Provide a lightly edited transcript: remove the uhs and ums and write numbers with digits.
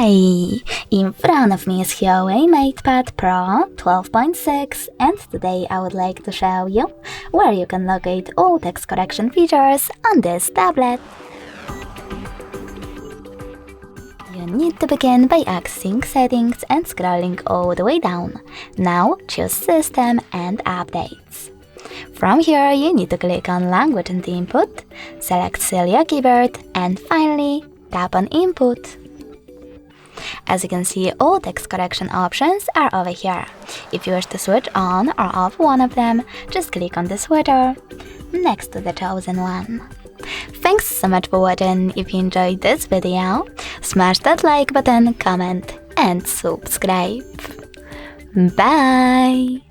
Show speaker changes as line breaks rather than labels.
Hey! In front of me is HUAWEI MatePad Pro 12.6, and today I would like to show you where you can locate all text correction features on this tablet. You need to begin by accessing Settings and scrolling all the way down. Now choose System and Updates. From here, you need to click on Language and Input, select Celia Keyboard, and finally tap on Input. As you can see, all text correction options are over here. If you wish to switch on or off one of them, just click on the switcher next to the chosen one. Thanks so much for watching. If you enjoyed this video, smash that like button, comment and subscribe. Bye!